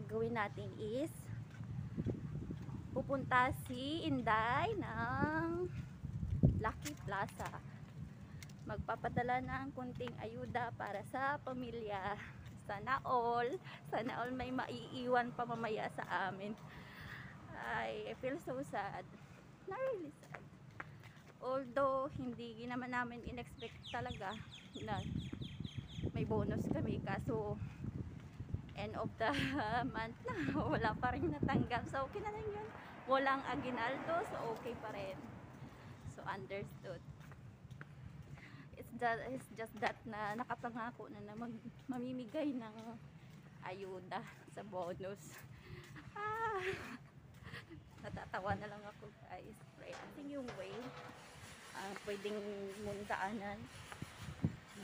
gagawin natin is pupunta si Inday ng Lucky Plaza. Magpapadala ng kunting ayuda para sa pamilya. Sana all may maiiwan pa mamaya sa amin. I feel so sad. Not really sad. Although hindi naman namin in-expect talaga na may bonus kami, kaso end of the month na wala pa rin natanggap, so okay na lang yun. Walang aginaldo, so okay pa rin. So understood. It's just that na nakapangako na mamimigay ng ayuda sa bonus. Natatawa na lang ako, guys. I think yung way pwedeng mundaanan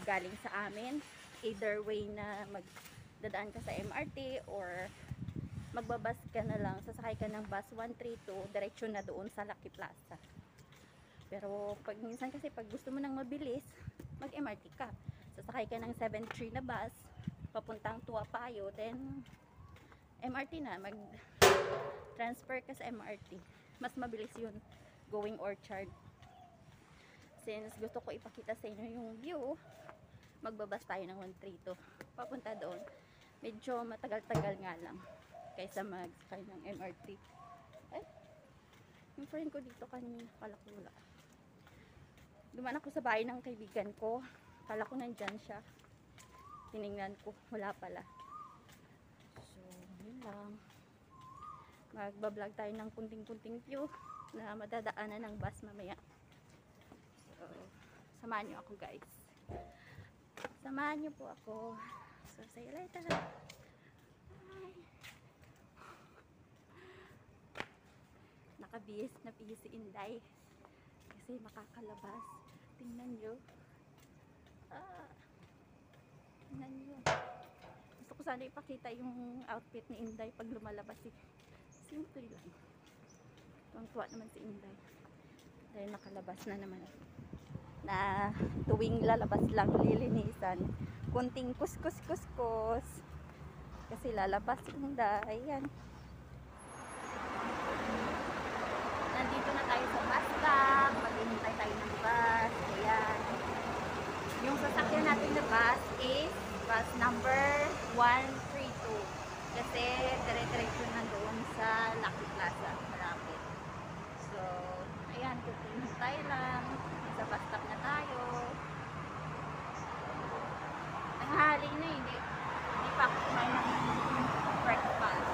galing sa amin, either way na magdadaan ka sa MRT or magbabas ka na lang, sasakay ka ng bus 132 direksyon na doon sa Lucky Plaza. Pero pag minsan kasi pag gusto mo nang mabilis, mag MRT ka, sasakay ka ng 73 na bus papuntang Tuapayo, then MRT na, mag transfer ka sa MRT. Mas mabilis yun, going Orchard. Since gusto ko ipakita sa inyo yung view, magbabas tayo ng 132 papunta doon. Medyo matagal-tagal nga lang kaysa magsakay ng MRT. Ay, yung friend ko dito kanina, kala ko wala. Dumaan ako sa bahay ng kaibigan ko, kala ko nandyan siya. Tiningnan ko, wala pala. So, yun lang. Magbablog tayo ng kunting-kunting view na madadaanan ng bus mamaya. So, samahan nyo ako, guys. Samahan nyo po ako. So, see you later. Bye. Nakabihis na bihis si Inday kasi makakalabas. Tingnan nyo. Tingnan nyo. Gusto ko sana ipakita yung outfit ni Inday pag lumalabas. Simple lang. Tuwang-tuwa naman si Inday dahil nakalabas na naman. Na tuwing lalabas lang lilinisan, kunting kus-kus-kus-kus kasi lalabas si Inday. Ayan, nandito na tayo sa bus stop, maghihintay tayo ng bus. Ayan, yung sasakyan natin na bus is bus number 132 kasi dire-diretso na doon sa Lucky Plaza, malapit. So ayan, hintay lang, sa bus stop na tayo. Nanghali na, hindi pa ako kumain ng breakfast.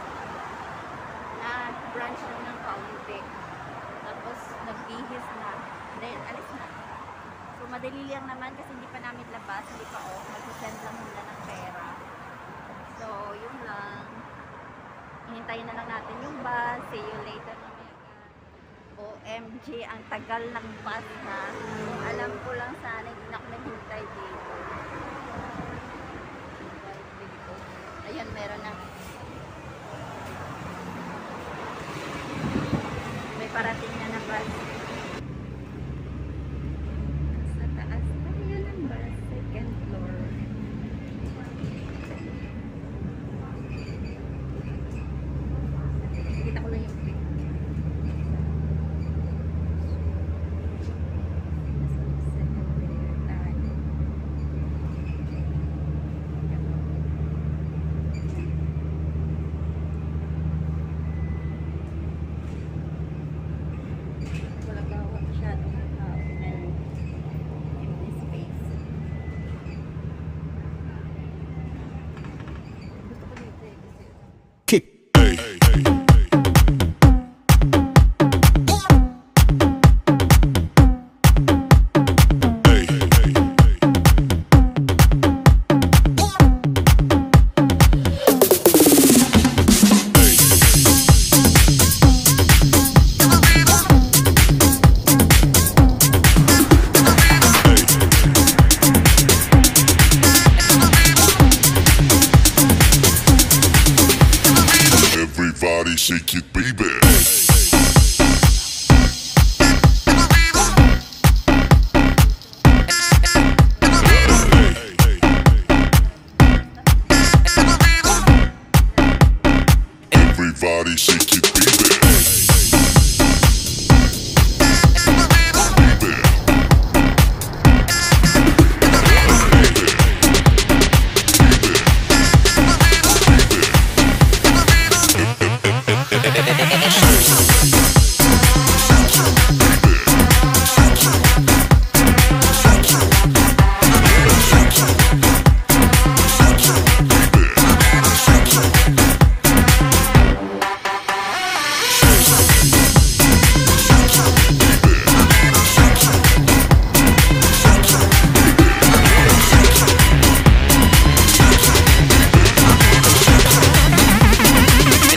Nag-brunch lang ng kaunti, tapos nagbihis na, then alis na. So madali lang naman kasi hindi pa namin labas, hindi pa off, mag-send lang muna ng pera. So yun lang, hihintayin na lang natin yung bus. See you later na. OMG, ang tagal ng bus na. Alam ko lang sana hindi na ako naghintay dito. Ayan, meron na. May parating na na bus. Sa taas tayo ng bus, second floor. Kita ko lang yung pic. shake it, baby. Everybody shake it, baby.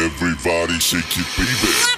Everybody shake it, baby.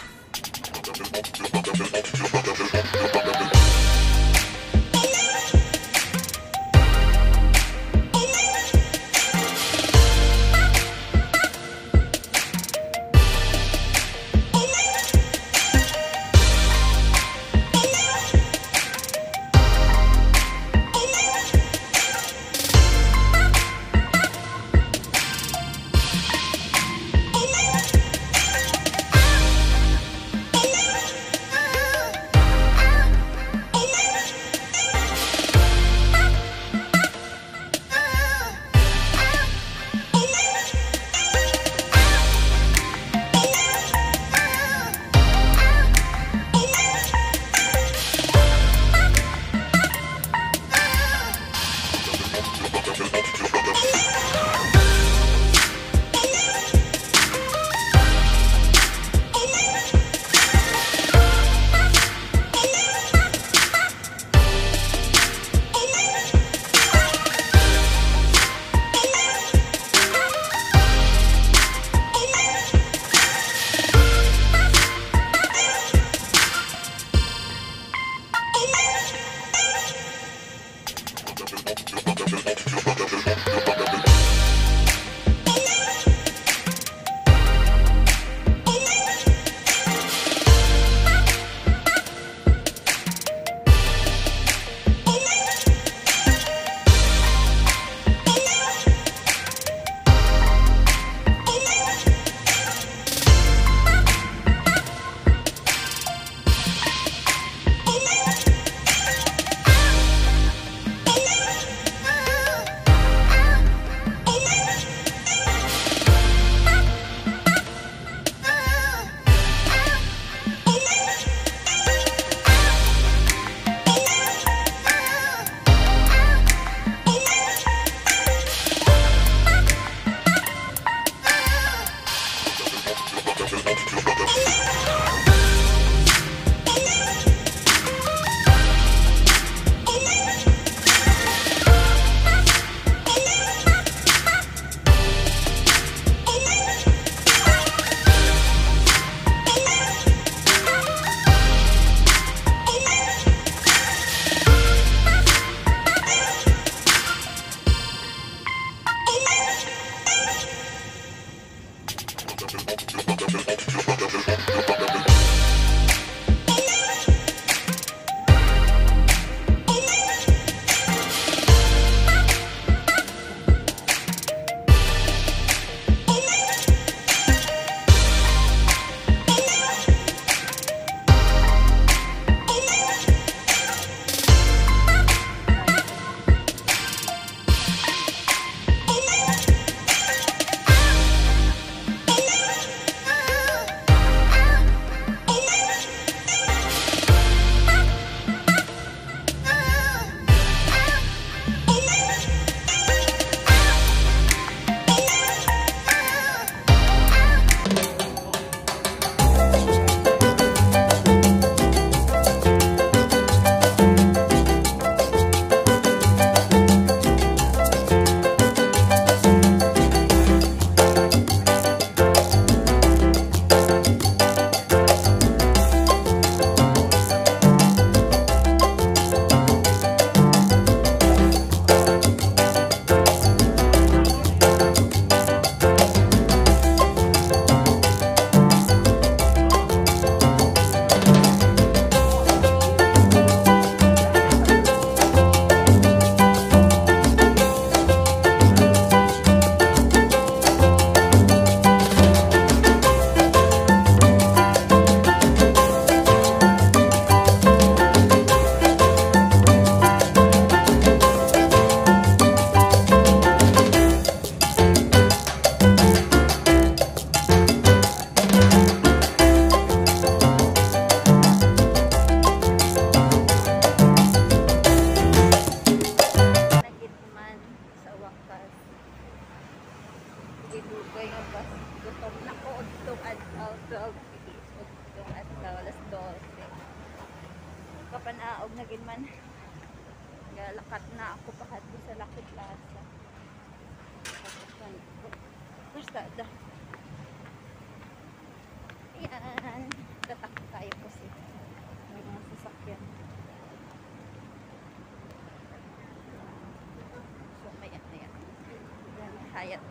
12 itong alas 12. Kapanaog na gid man. Galakat na ako pakadto sa Lucky Plaza. Where's that? Ayan. Tatakot tayo kasi may mga sasakyan. So, may yan. Yan, may hayat.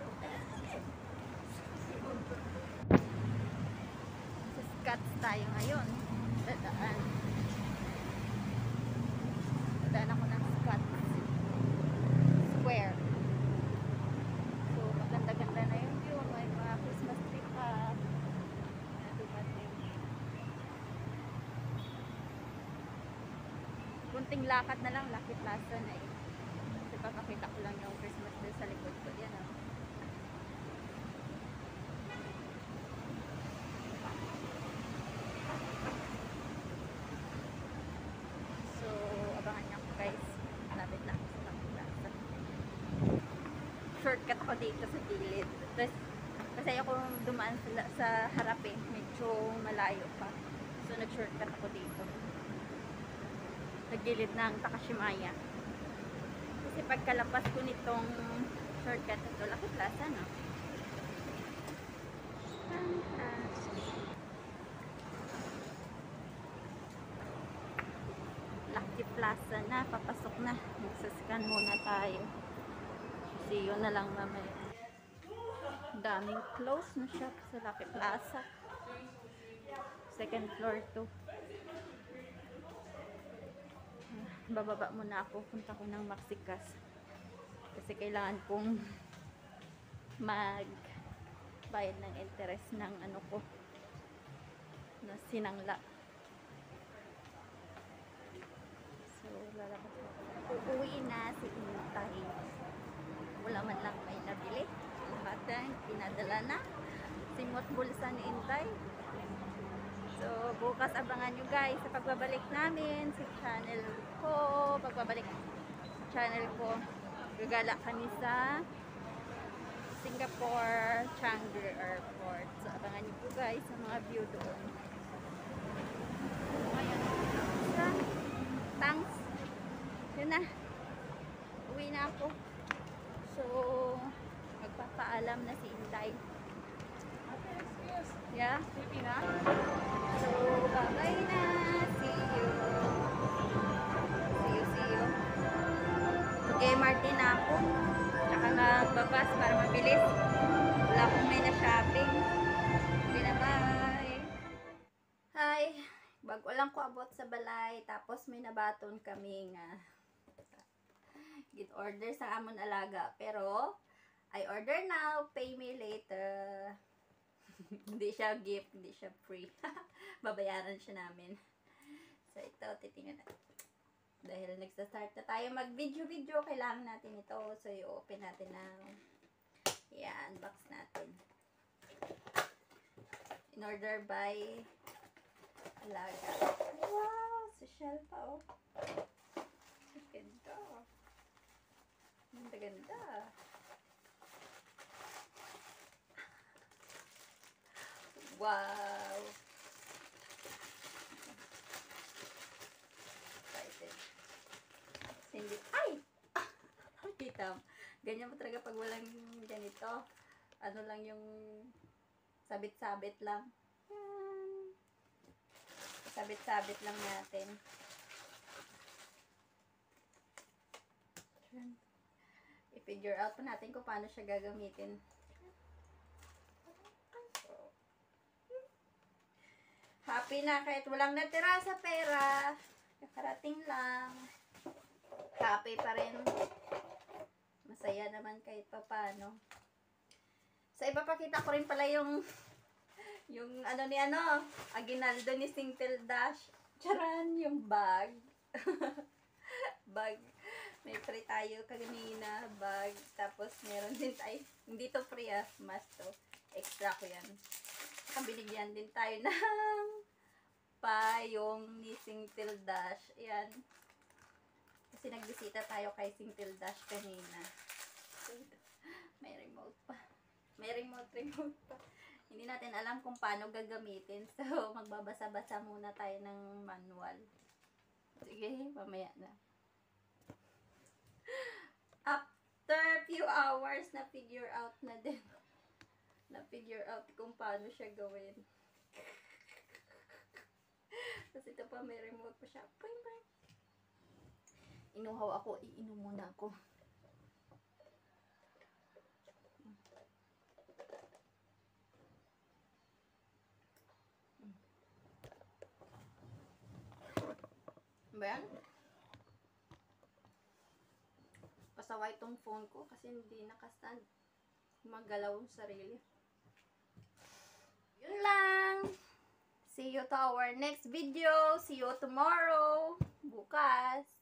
Sa Scotts tayo ngayon. Dadaan ako ng Scotts Square. So, maganda-ganda na yung view. May mga Christmas tree pa. Kunting lakad na lang, Lucky Plaza na eh. Kasi papakita ko lang yung Christmas tree sa likod ko. Yan oh. So, abangan niyo ako guys. Malapit lang ako sa Lucky Plaza. Shortcut ako dito sa gilid. Tapos, kasi ako dumaan sa harap eh. Medyo malayo pa. So, nag-shortcut ako dito. Nagilid ng Takashimaya. Kasi pagkalapas ko nitong shortcut ito, Lucky Plaza, no? Lucky Plaza na, papasok na. Magsascan muna tayo. See you na lang mamaya. Daming close na shop sa Lucky Plaza. Second floor to. Bababa muna ako, punta ko ng Maxikas kasi kailangan kong magbayad ng interest ng ano ko na sinangla. So lalabas ako. Uuwi na si Intay, wala man lang may nabili, lahat pinadala na simot bulsa ni Intay. So, bukas abangan nyo guys sa pagbabalik namin sa channel ko. Pagbabalik sa channel ko, gagala kami sa Singapore Changi Airport. So, abangan nyo po guys sa mga view doon. Ngayon, sa thanks. Yun na. Uwi na ako. So, magpapaalam na si Intay. Yeah? Sleepy na? So, bye-bye na. See you. See you. Okay, Martin na ako. Tsaka magbabas para mabilis. Wala akong may na-shopping. Okay na, bye. Hi. Bago lang ko abot sa balay. Tapos may nabaton kaming get order sa amon alaga. Pero, I order now. Pay me later. Hindi siya gift, hindi siya free. Babayaran siya namin. So, ito, titingnan natin. Dahil nagsa-start na tayo mag-video-video, kailangan natin ito. So, i-open natin ng unbox natin. In order by alaga. Wow! Social pa, oh. Ganda. Ganda. Wow! Excited. Hindi. Ay! Kita. Ganyan mo talaga pag walang ganito. Ano lang yung sabit-sabit lang. Sabit-sabit lang natin. I-figure out pa natin kung paano siya gagamitin. Happy na kahit walang natira sa pera. Nakarating lang. Happy pa rin. Masaya naman kahit papano. Sa iba pakita ko rin pala yung ano ni Aguinaldo ni Singtel Dash. Charan, yung bag. Bag. May free tayo kanina. Bag. Tapos meron din tayo. Hindi to free mas to. Extra ko yan. Binigyan din tayo ng payong ni Singtel Dash. Ayan. Kasi nagbisita tayo kay Singtel Dash kanina. May remote pa. May remote pa. Hindi natin alam kung paano gagamitin. So, magbabasa-basa muna tayo ng manual. Sige, mamaya na. After few hours, na-figure out na din. Na-figure out kung paano siya gawin. Tapos ito pa, may remote pa siya. Boing, boing. Inuhaw ako, iinom muna ako. Ba yan? Pasaway itong phone ko kasi hindi nakastand. Magalaw ang sarili. Yun lang. See you to our next video. See you tomorrow. Bukas.